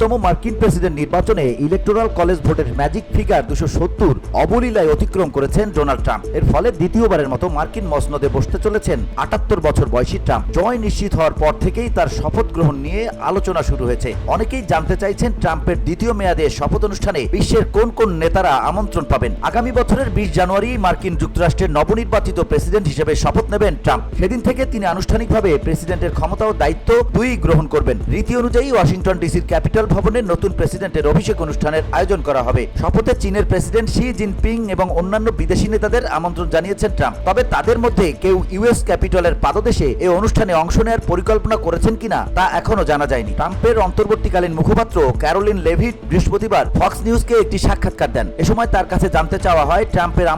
ষাটতম মার্কিন প্রেসিডেন্ট নির্বাচনে electoral college ভোটের ম্যাজিক ফিগার 270 অবলীলায় অতিক্রম করেছেন ডোনাল্ড ট্রাম্প। এর ফলে দ্বিতীয়বারের মতো মার্কিন মসনদে বসতে চলেছেন 78 বছর বয়সী ট্রাম্প। জয় নিশ্চিত হওয়ার পর থেকেই তার শপথ গ্রহণ নিয়ে আলোচনা শুরু হয়েছে। অনেকেই জানতে চাইছেন ট্রাম্পের দ্বিতীয় মেয়াদে শপথ অনুষ্ঠানে বিশ্বের কোন কোন নেতারা আমন্ত্রণ পাবেন। আগামী বছরের 20 জানুয়ারি মার্কিন যুক্তরাষ্ট্রের নবনির্বাচিত প্রেসিডেন্ট হিসেবে শপথ নেবেন ট্রাম্প। সেদিন থেকে তিনি আনুষ্ঠানিকভাবে প্রেসিডেন্টের ক্ষমতা ও দায়িত্ব দুই গ্রহণ করবেন। রীতি অনুযায়ী ওয়াশিংটন ডিসির ক্যাপিটাল ভবনে নতুন প্রেসিডেন্টের অভিষেক অনুষ্ঠানের আয়োজন করা হবে। শপথে চীনের প্রেসিডেন্ট শি জিনপিং এবং অন্যান্য বিদেশি নেতাদের আমন্ত্রণ জানিয়েছেন ট্রাম্প। তবে তাদের মধ্যে কেউ ইউএস ক্যাপিটলের পাদদেশে এই অনুষ্ঠানে অংশ নেওয়ার পরিকল্পনা করেছেন কিনা তা এখনো জানা যায়নি। ট্রাম্পের অন্তর্বর্তীকালীন মুখপাত্র ক্যারোলিন লেভিট বৃহস্পতিবার ফক্স নিউজকে একটি সাক্ষাৎকার দেন। এ সময় তার কাছে জানতে চাওয়া হয় ট্রাম্পের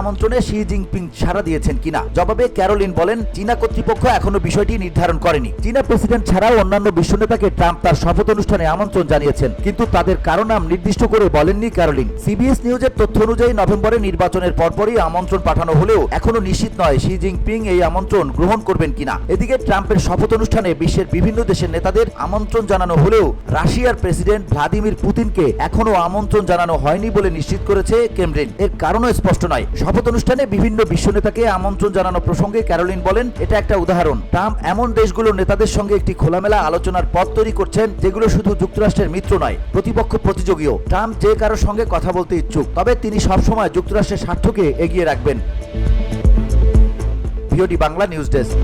আমন্ত্রণে শি জিনপিং সাড়া দিয়েছেন কিনা। জবাবে ক্যারোলিন বলেন, চীনা কর্তৃপক্ষ এখনো বিষয়টি নির্ধারণ করেনি। চীনা প্রেসিডেন্ট ছাড়াও অন্যান্য বিশ্ব নেতাকে ট্রাম্প তার শপথ অনুষ্ঠানে আমন্ত্রণ জানিয়েছেন, কিন্তু তাদের কারো নাম নির্দিষ্ট করে বলেননি ক্যারোলিন। সিবিএস নিউজের তথ্য অনুযায়ী নভেম্বরে নির্বাচনের পরপরই আমন্ত্রণ পাঠানো হলেও এখনো নিশ্চিত নয় শি জিনপিং এই আমন্ত্রণ গ্রহণ করবেন কিনা। এদিকে ট্রাম্পের শপথ অনুষ্ঠানে বিশ্বের বিভিন্ন দেশের নেতাদের আমন্ত্রণ জানানো হলেও রাশিয়ার প্রেসিডেন্ট ভ্লাদিমির পুতিনকে এখনো আমন্ত্রণ জানানো হয়নি বলে নিশ্চিত করেছে ক্রেমলিন। এর কারণও স্পষ্ট নয়। শপথ অনুষ্ঠানে বিভিন্ন বিশ্ব নেতাকে আমন্ত্রণ জানানো প্রসঙ্গে ক্যারোলিন বলেন, এটা একটা উদাহরণ। ট্রাম্প এমন দেশগুলোর নেতাদের সঙ্গে একটি খোলামেলা আলোচনার পথ তৈরি করছেন যেগুলো শুধু যুক্তরাষ্ট্রের মিত্র নয়, প্রতিপক্ষ প্রতিযোগীও। ট্রাম্প যে কারোর সঙ্গে কথা বলতে ইচ্ছুক, তবে তিনি সবসময় যুক্তরাষ্ট্রের স্বার্থকে এগিয়ে রাখবেন। VOD Bangla news desk.